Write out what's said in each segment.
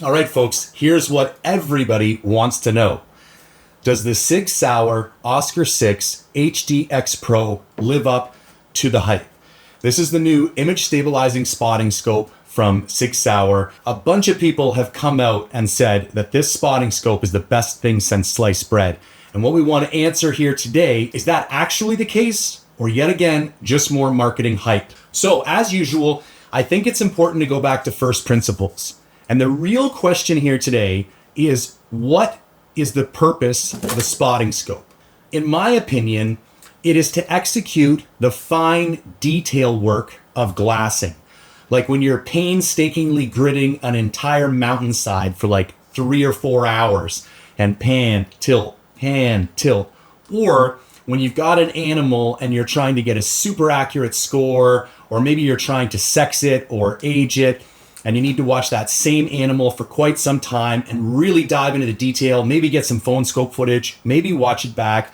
All right, folks, here's what everybody wants to know. Does the Sig Sauer Oscar 6 HDX Pro live up to the hype? This is the new image stabilizing spotting scope from Sig Sauer. A bunch of people have come out and said that this spotting scope is the best thing since sliced bread. And what we want to answer here today, is that actually the case? Or yet again, just more marketing hype? So as usual, I think it's important to go back to first principles. And the real question here today is, what is the purpose of the spotting scope? In my opinion, it is to execute the fine detail work of glassing. Like when you're painstakingly gridding an entire mountainside for like 3 or 4 hours and pan, tilt. Or when you've got an animal and you're trying to get a super accurate score, or maybe you're trying to sex it or age it, and you need to watch that same animal for quite some time and really dive into the detail, maybe get some phone scope footage, maybe watch it back.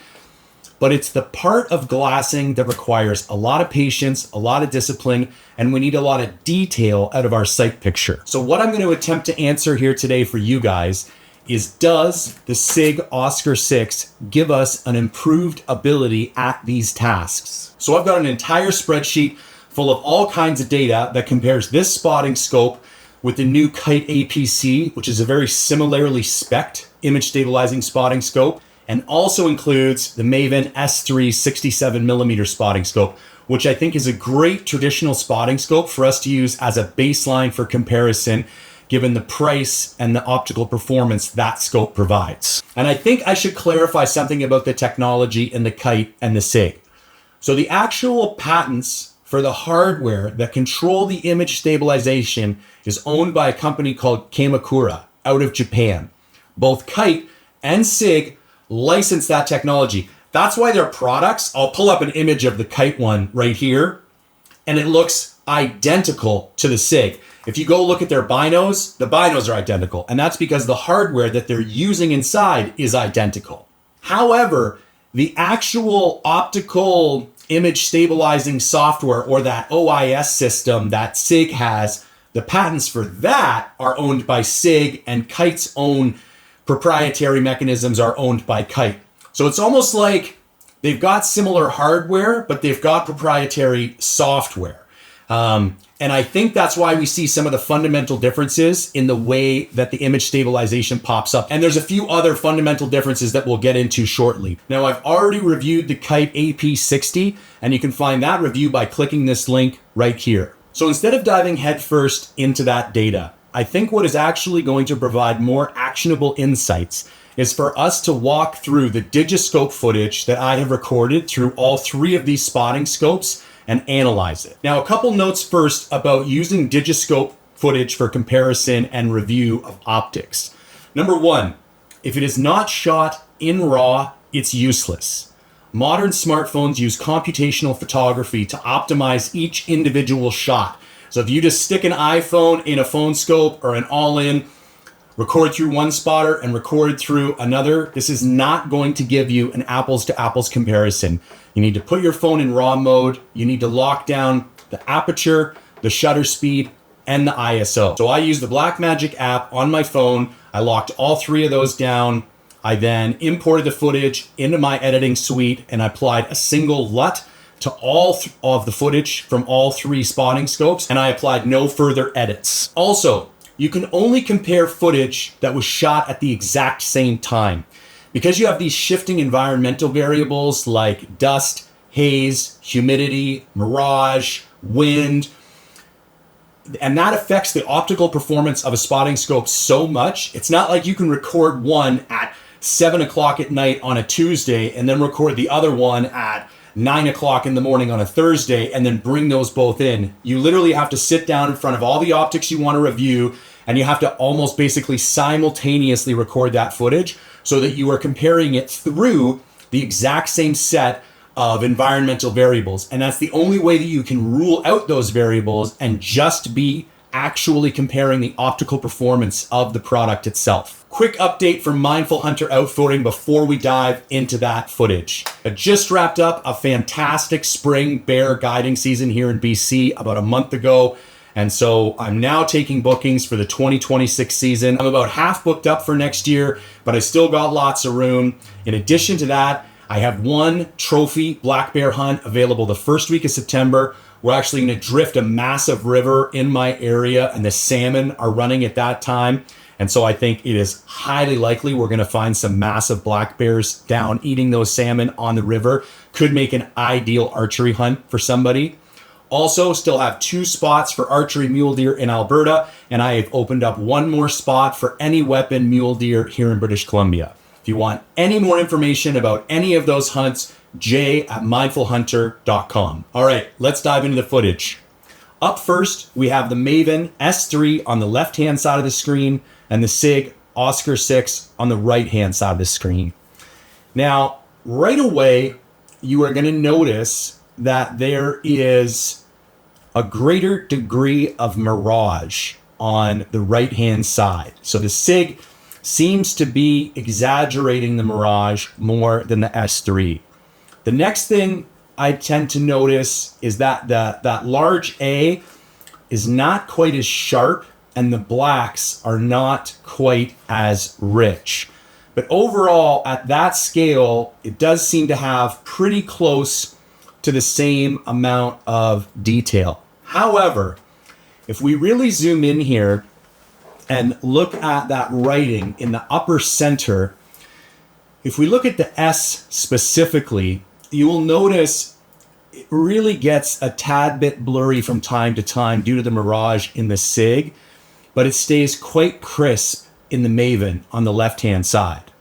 But it's the part of glassing that requires a lot of patience, a lot of discipline, and we need a lot of detail out of our sight picture. So what I'm going to attempt to answer here today for you guys is, does the Sig Oscar 6 give us an improved ability at these tasks? So I've got an entire spreadsheet full of all kinds of data that compares this spotting scope with the new Kite APC, which is a very similarly spec'd image stabilizing spotting scope, and also includes the Maven S3 67mm spotting scope, which I think is a great traditional spotting scope for us to use as a baseline for comparison, given the price and the optical performance that scope provides. And I think I should clarify something about the technology in the Kite and the Sig. So the actual patents for the hardware that control the image stabilization is owned by a company called Kamakura out of Japan. Both Kite and Sig license that technology. That's why their products, I'll pull up an image of the Kite one right here, and it looks identical to the Sig. If you go look at their binos, the binos are identical, and that's because the hardware that they're using inside is identical. However, the actual optical image stabilizing software, or that OIS system that Sig has, the patents for that are owned by Sig, and Kite's own proprietary mechanisms are owned by Kite. So it's almost like they've got similar hardware, but they've got proprietary software. And I think that's why we see some of the fundamental differences in the way that the image stabilization pops up. And there's a few other fundamental differences that we'll get into shortly. Now, I've already reviewed the Kite AP60, and you can find that review by clicking this link right here. So instead of diving headfirst into that data, I think what is actually going to provide more actionable insights is for us to walk through the Digiscope footage that I have recorded through all 3 of these spotting scopes and analyze it. Now, a couple notes first about using Digiscope footage for comparison and review of optics. Number 1, if it is not shot in RAW, it's useless. Modern smartphones use computational photography to optimize each individual shot. So if you just stick an iPhone in a phone scope or an all-in, record through one spotter and record through another, this is not going to give you an apples to apples comparison. You need to put your phone in RAW mode. You need to lock down the aperture, the shutter speed, and the ISO. So I use the Blackmagic app on my phone. I locked all 3 of those down. I then imported the footage into my editing suite and I applied a single LUT to all of the footage from all 3 spotting scopes, and I applied no further edits. Also, you can only compare footage that was shot at the exact same time. Because you have these shifting environmental variables like dust, haze, humidity, mirage, wind, and that affects the optical performance of a spotting scope so much. It's not like you can record one at 7 o'clock at night on a Tuesday and then record the other one at 9 o'clock in the morning on a Thursday and then bring those both in. You literally have to sit down in front of all the optics you want to review, and you have to almost basically simultaneously record that footage so that you are comparing it through the exact same set of environmental variables. And that's the only way that you can rule out those variables and just be actually comparing the optical performance of the product itself. Quick update for Mindful Hunter outfitting before we dive into that footage. I just wrapped up a fantastic spring bear guiding season here in BC about a month ago. And so I'm now taking bookings for the 2026 season. I'm about half booked up for next year, but I still got lots of room. In addition to that, I have one trophy black bear hunt available the first week of September. We're actually going to drift a massive river in my area, and the salmon are running at that time. And so I think it is highly likely we're going to find some massive black bears down eating those salmon on the river. Could make an ideal archery hunt for somebody. Also, still have 2 spots for archery mule deer in Alberta, and I have opened up 1 more spot for any weapon mule deer here in British Columbia. If you want any more information about any of those hunts, jay@mindfulhunter.com. All right, let's dive into the footage. Up first, we have the Maven S3 on the left-hand side of the screen and the Sig Oscar 6 on the right-hand side of the screen. Now, right away, you are going to notice that there is a greater degree of mirage on the right-hand side. So the Sig seems to be exaggerating the mirage more than the S3. The next thing I tend to notice is that that large A is not quite as sharp and the blacks are not quite as rich. But overall, at that scale, it does seem to have pretty close to the same amount of detail. However, if we really zoom in here and look at that writing in the upper center, if we look at the S specifically, you will notice it really gets a tad bit blurry from time to time due to the mirage in the Sig, but it stays quite crisp in the Maven on the left-hand side.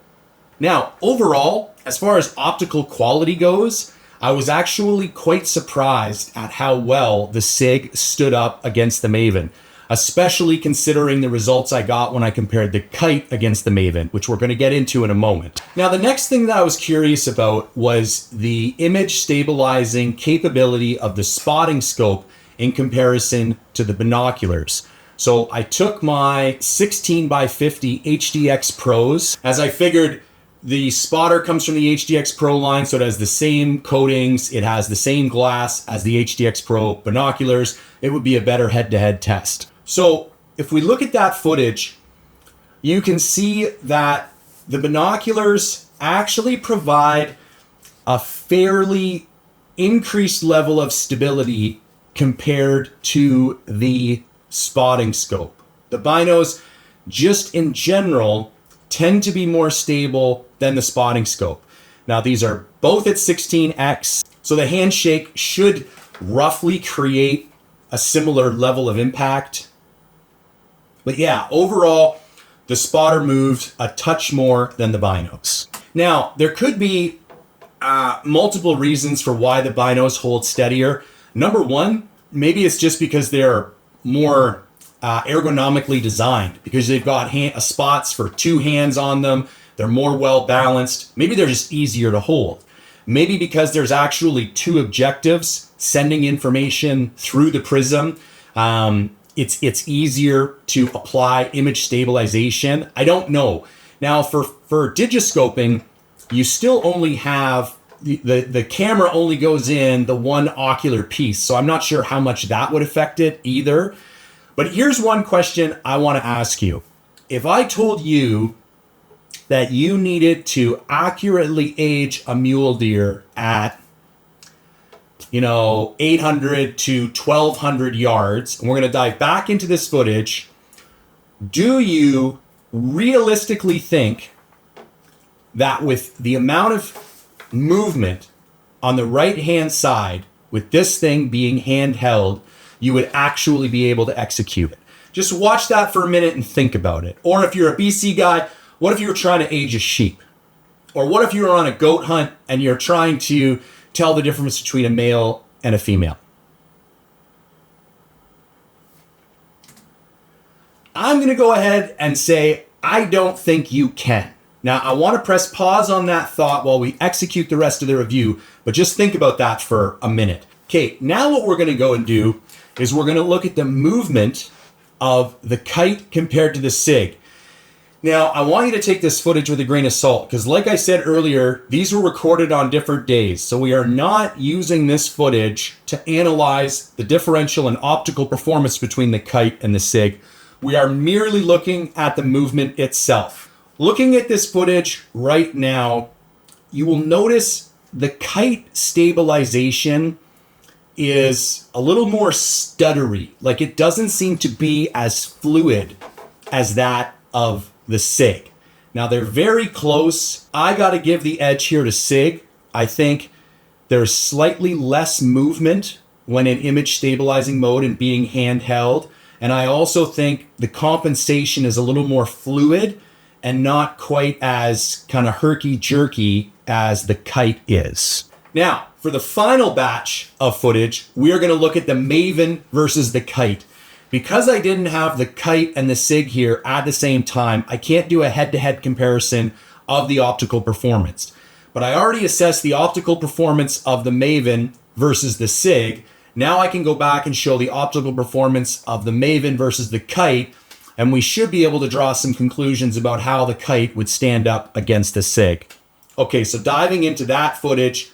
Now, overall, as far as optical quality goes, I was actually quite surprised at how well the Sig stood up against the Maven, especially considering the results I got when I compared the Kite against the Maven, which we're going to get into in a moment. Now, the next thing that I was curious about was the image stabilizing capability of the spotting scope in comparison to the binoculars. So I took my 16x50 HDX Pros, as I figured the spotter comes from the HDX Pro line, so it has the same coatings, it has the same glass as the HDX Pro binoculars. It would be a better head-to-head test. So if we look at that footage, you can see that the binoculars actually provide a fairly increased level of stability compared to the spotting scope. The binos, just in general, tend to be more stable than the spotting scope. Now, these are both at 16x, so the handshake should roughly create a similar level of impact. But yeah, overall, the spotter moved a touch more than the binos. Now, there could be multiple reasons for why the binos hold steadier. Number one, maybe it's just because they're more ergonomically designed, because they've got spots for 2 hands on them. They're more well balanced. Maybe they're just easier to hold. Maybe because there's actually 2 objectives sending information through the prism. It's easier to apply image stabilization. I don't know. Now for digiscoping, you still only have the camera only goes in the one ocular piece. So I'm not sure how much that would affect it either. But here's one question I want to ask you. If I told you that you needed to accurately age a mule deer at 800 to 1200 yards, and we're going to dive back into this footage, do you realistically think that with the amount of movement on the right-hand side, with this thing being handheld, you would actually be able to execute it? Just watch that for a minute and think about it. Or if you're a BC guy, what if you were trying to age a sheep? Or what if you were on a goat hunt and you're trying to tell the difference between a male and a female? I'm going to go ahead and say, I don't think you can. Now, I want to press pause on that thought while we execute the rest of the review, but just think about that for a minute. Okay, now what we're going to go and do is we're going to look at the movement of the Kite compared to the Sig. Now, I want you to take this footage with a grain of salt because like I said earlier, these were recorded on different days. So we are not using this footage to analyze the differential and optical performance between the kite and the Sig. We are merely looking at the movement itself. Looking at this footage right now, you will notice the kite stabilization is a little more stuttery. Like it doesn't seem to be as fluid as that of the Sig. Now they're very close. I got to give the edge here to Sig. I think there's slightly less movement when in image stabilizing mode and being handheld. And I also think the compensation is a little more fluid and not quite as kind of herky-jerky as the kite is. Now, for the final batch of footage, we are going to look at the Maven versus the kite. Because I didn't have the kite and the Sig here at the same time, I can't do a head-to-head comparison of the optical performance. But I already assessed the optical performance of the Maven versus the Sig. Now I can go back and show the optical performance of the Maven versus the kite, and we should be able to draw some conclusions about how the kite would stand up against the Sig. Okay, so diving into that footage,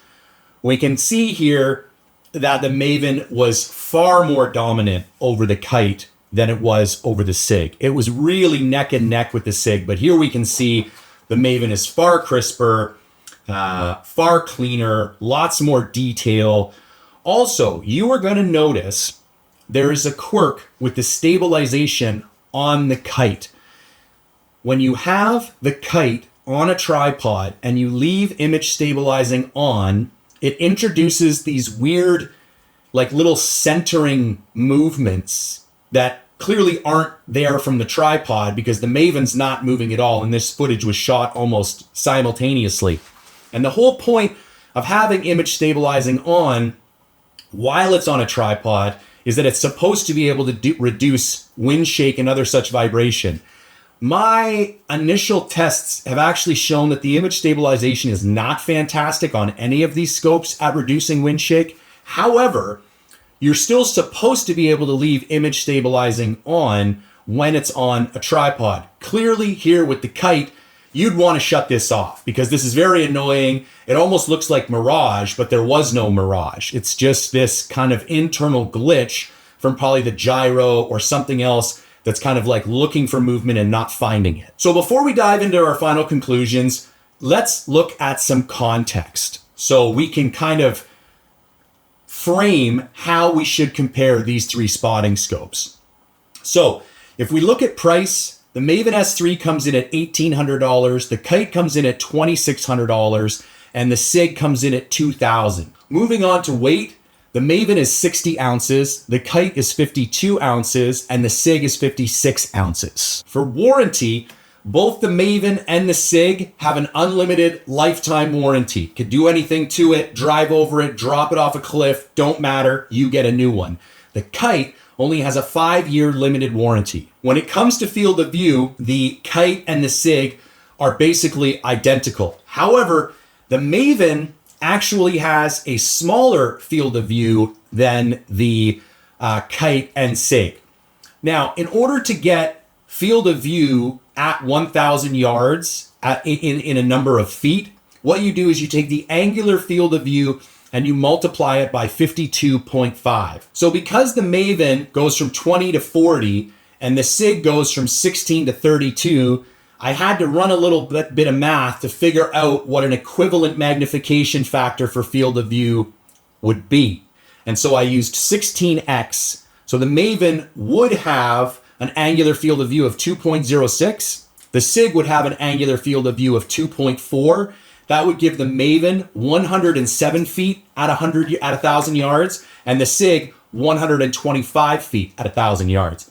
we can see here that the Maven was far more dominant over the kite than it was over the Sig. It was really neck and neck with the Sig, but here we can see the Maven is far crisper, far cleaner, lots more detail. Also, you are going to notice there is a quirk with the stabilization on the kite. When you have the kite on a tripod and you leave image stabilizing on, it introduces these weird, like little centering movements that clearly aren't there from the tripod because the Maven's not moving at all. And this footage was shot almost simultaneously. And the whole point of having image stabilizing on while it's on a tripod is that it's supposed to be able to reduce wind shake and other such vibration. My initial tests have actually shown that the image stabilization is not fantastic on any of these scopes at reducing wind shake. However, you're still supposed to be able to leave image stabilizing on when it's on a tripod. Clearly here with the kite, you'd want to shut this off because this is very annoying. It almost looks like mirage, but there was no mirage. It's just this kind of internal glitch from probably the gyro or something else that's kind of like looking for movement and not finding it. So before we dive into our final conclusions, let's look at some context so we can kind of frame how we should compare these three spotting scopes. So if we look at price, the Maven S3 comes in at $1,800, the Kite comes in at $2,600, and the Sig comes in at $2,000. Moving on to weight, the Maven is 60 ounces, the Kite is 52 ounces, and the Sig is 56 ounces. For warranty, both the Maven and the Sig have an unlimited lifetime warranty. Could do anything to it, drive over it, drop it off a cliff, don't matter, you get a new one. The Kite only has a 5-year limited warranty. When it comes to field of view, the Kite and the Sig are basically identical. However, the Maven actually has a smaller field of view than the Kite and Sig. Now, in order to get field of view at 1,000 yards in a number of feet, what you do is you take the angular field of view and you multiply it by 52.5. So because the Maven goes from 20 to 40 and the Sig goes from 16 to 32, I had to run a little bit of math to figure out what an equivalent magnification factor for field of view would be. And so I used 16x. So the Maven would have an angular field of view of 2.06. The Sig would have an angular field of view of 2.4. That would give the Maven 107 feet at 1,000 yards, and the Sig 125 feet at 1,000 yards.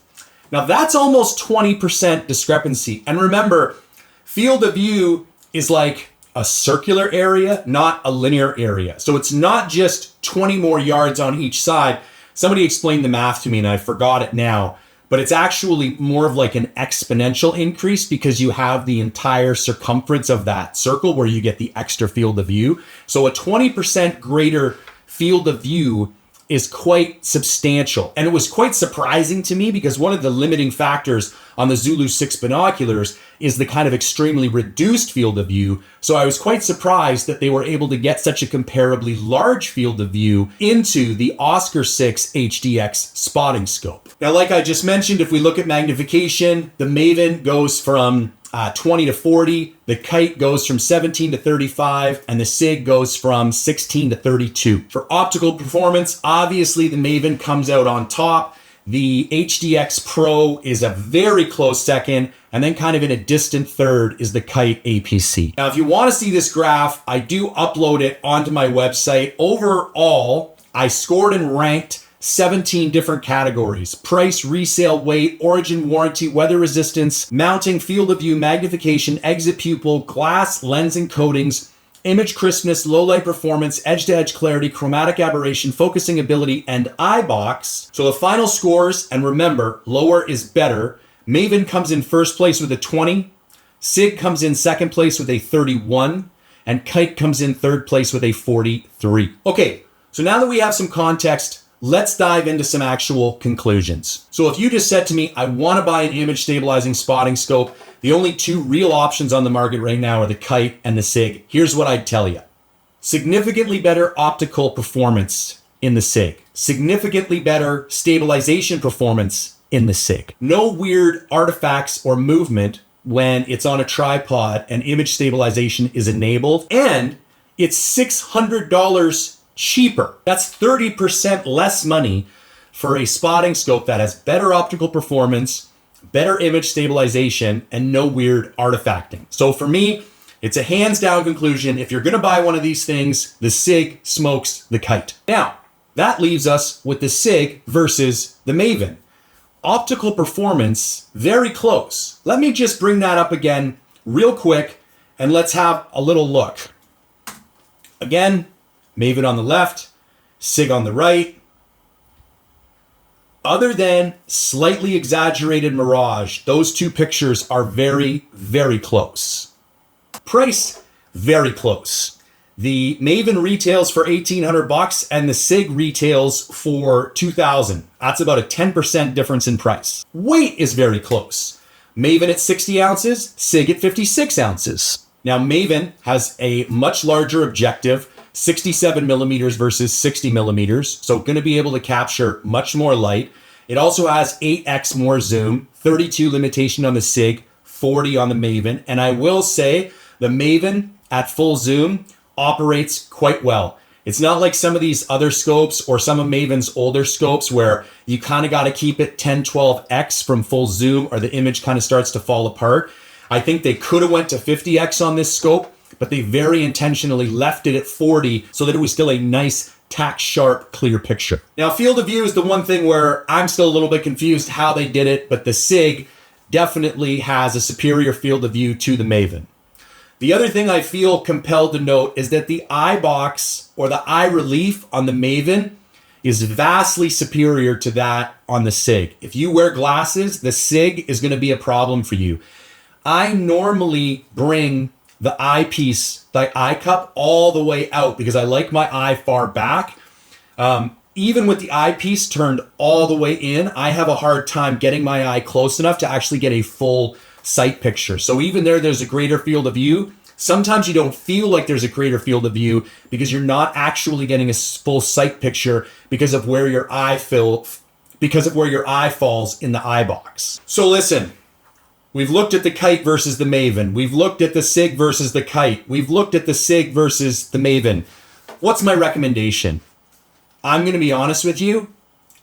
Now that's almost 20% discrepancy. And remember, field of view is like a circular area, not a linear area. So it's not just 20 more yards on each side. Somebody explained the math to me and I forgot it now, but it's actually more of like an exponential increase because you have the entire circumference of that circle where you get the extra field of view. So a 20% greater field of view is quite substantial. And it was quite surprising to me because one of the limiting factors on the Zulu 6 binoculars is the kind of extremely reduced field of view. So I was quite surprised that they were able to get such a comparably large field of view into the Oscar 6 HDX spotting scope. Now, like I just mentioned, if we look at magnification, the Maven goes from 20 to 40, the Kite goes from 17 to 35, and the Sig goes from 16 to 32. For optical performance, obviously the Maven comes out on top. The HDX Pro is a very close second, and then kind of in a distant third is the Kite APC. Now, if you want to see this graph, I do upload it onto my website. Overall, I scored and ranked 17 different categories: price, resale, weight, origin, warranty, weather resistance, mounting, field of view, magnification, exit pupil, glass, lens and coatings, image crispness, low light performance, edge-to-edge clarity, chromatic aberration, focusing ability, and eye box. So the final scores, and remember, lower is better. Maven comes in first place with a 20, Sig comes in second place with a 31, and Kite comes in third place with a 43. Okay, so now that we have some context, let's dive into some actual conclusions. So if you just said to me, I want to buy an image stabilizing spotting scope, the only two real options on the market right now are the Kite and the Sig. Here's what I'd tell you. Significantly better optical performance in the Sig. Significantly better stabilization performance in the Sig. No weird artifacts or movement when it's on a tripod and image stabilization is enabled. And it's $600 cheaper. That's 30% less money for a spotting scope that has better optical performance, better image stabilization, and no weird artifacting. So for me, it's a hands down conclusion. If you're going to buy one of these things, the Sig smokes the Kite. Now, that leaves us with the Sig versus the Maven. Optical performance, very close. Let me just bring that up again real quick and let's have a little look. Again, Maven on the left, Sig on the right. Other than slightly exaggerated mirage, those two pictures are very, very close. Price, very close. The Maven retails for $1,800 and the Sig retails for $2,000. That's about a 10% difference in price. Weight is very close. Maven at 60 ounces, Sig at 56 ounces. Now Maven has a much larger objective, 67 millimeters versus 60 millimeters. So going to be able to capture much more light. It also has 8x more zoom, 32 limitation on the Sig, 40 on the Maven. And I will say the Maven at full zoom operates quite well. It's not like some of these other scopes or some of Maven's older scopes where you kind of got to keep it 10, 12x from full zoom or the image kind of starts to fall apart. I think they could have went to 50x on this scope, but they very intentionally left it at 40 so that it was still a nice, tack sharp, clear picture. Now, field of view is the one thing where I'm still a little bit confused how they did it, but the Sig definitely has a superior field of view to the Maven. The other thing I feel compelled to note is that the eye box or the eye relief on the Maven is vastly superior to that on the Sig. If you wear glasses, the Sig is going to be a problem for you. I normally bring the eyepiece, the eye cup, all the way out because I like my eye far back. Even with the eyepiece turned all the way in, I have a hard time getting my eye close enough to actually get a full sight picture. So even there's a greater field of view. Sometimes you don't feel like there's a greater field of view because you're not actually getting a full sight picture because of where your eye falls in the eye box. So listen. We've looked at the Kite versus the Maven. We've looked at the Sig versus the Kite. We've looked at the Sig versus the Maven. What's my recommendation? I'm going to be honest with you.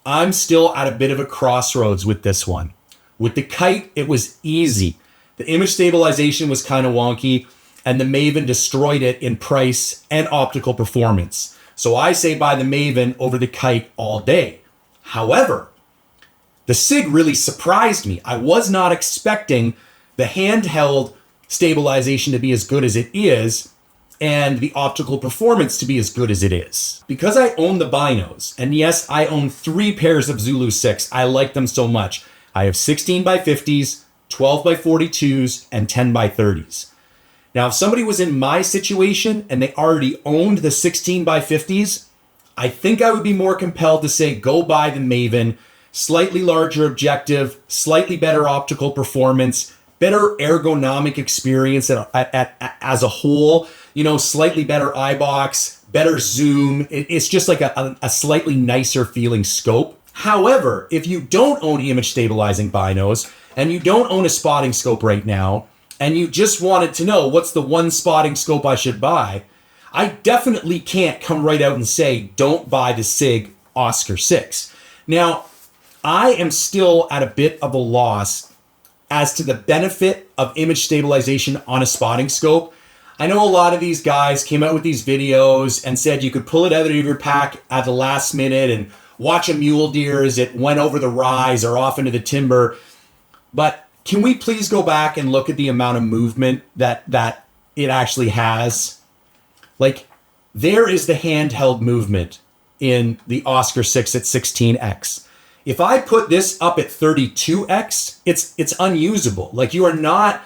I'm still at a bit of a crossroads with this one. With the Kite, it was easy. The image stabilization was kind of wonky, and the Maven destroyed it in price and optical performance. So I say buy the Maven over the Kite all day. However, the Sig really surprised me. I was not expecting the handheld stabilization to be as good as it is and the optical performance to be as good as it is. Because I own the binos, and yes, I own 3 pairs of Zulu 6. I like them so much. I have 16 by 50s, 12 by 42s, and 10 by 30s. Now, if somebody was in my situation and they already owned the 16 by 50s, I think I would be more compelled to say go buy the Maven. Slightly larger objective, slightly better optical performance, better ergonomic experience as a whole, slightly better eye box, better zoom. It's just like a slightly nicer feeling scope. However, if you don't own image stabilizing binos and you don't own a spotting scope right now, and you just wanted to know what's the one spotting scope I should buy, I definitely can't come right out and say, don't buy the Sig Oscar 6. Now, I am still at a bit of a loss as to the benefit of image stabilization on a spotting scope. I know a lot of these guys came out with these videos and said you could pull it out of your pack at the last minute and watch a mule deer as it went over the rise or off into the timber. But can we please go back and look at the amount of movement that it actually has? Like, there is the handheld movement in the Oscar 6 at 16x. If I put this up at 32x, it's unusable. Like, you are not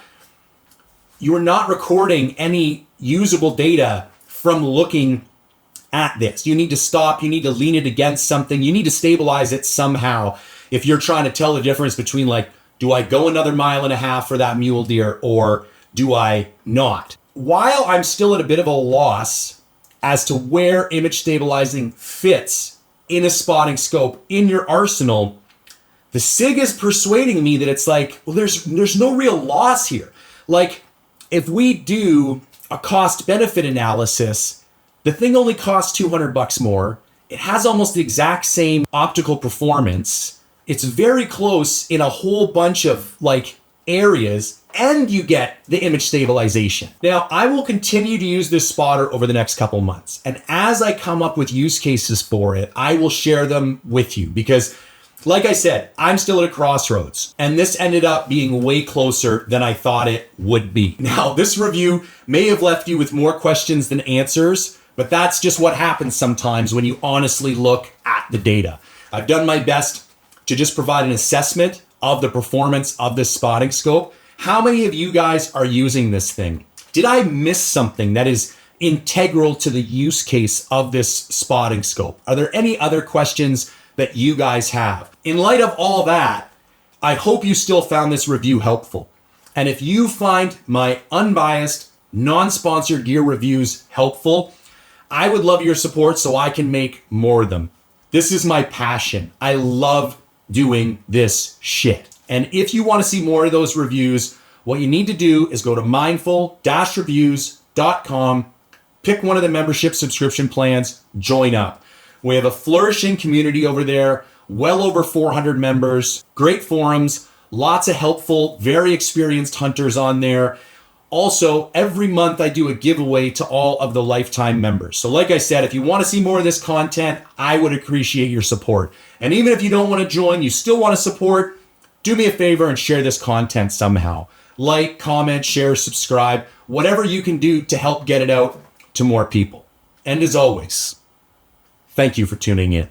recording any usable data from looking at this. You need to stop, you need to lean it against something, you need to stabilize it somehow if you're trying to tell the difference between, like, do I go another 1.5 miles for that mule deer or do I not? While I'm still at a bit of a loss as to where image stabilizing fits in a spotting scope in your arsenal, the Sig is persuading me that it's like, well, there's no real loss here. Like, if we do a cost benefit analysis, the thing only costs $200 more. It has almost the exact same optical performance. It's very close in a whole bunch of areas, and you get the image stabilization. Now, I will continue to use this spotter over the next couple months. And as I come up with use cases for it, I will share them with you because, like I said, I'm still at a crossroads, and this ended up being way closer than I thought it would be. Now, this review may have left you with more questions than answers, but that's just what happens sometimes when you honestly look at the data. I've done my best to just provide an assessment of the performance of this spotting scope. How many of you guys are using this thing? Did I miss something that is integral to the use case of this spotting scope? Are there any other questions that you guys have? In light of all that, I hope you still found this review helpful. And if you find my unbiased, non-sponsored gear reviews helpful, I would love your support so I can make more of them. This is my passion. I love doing this shit. And if you want to see more of those reviews, what you need to do is go to mindful-reviews.com, pick one of the membership subscription plans, join up. We have a flourishing community over there, well over 400 members, great forums, lots of helpful, very experienced hunters on there. Also, every month I do a giveaway to all of the lifetime members. So like I said, if you want to see more of this content, I would appreciate your support. And even if you don't want to join, you still want to support, do me a favor and share this content somehow. Like, comment, share, subscribe, whatever you can do to help get it out to more people. And as always, thank you for tuning in.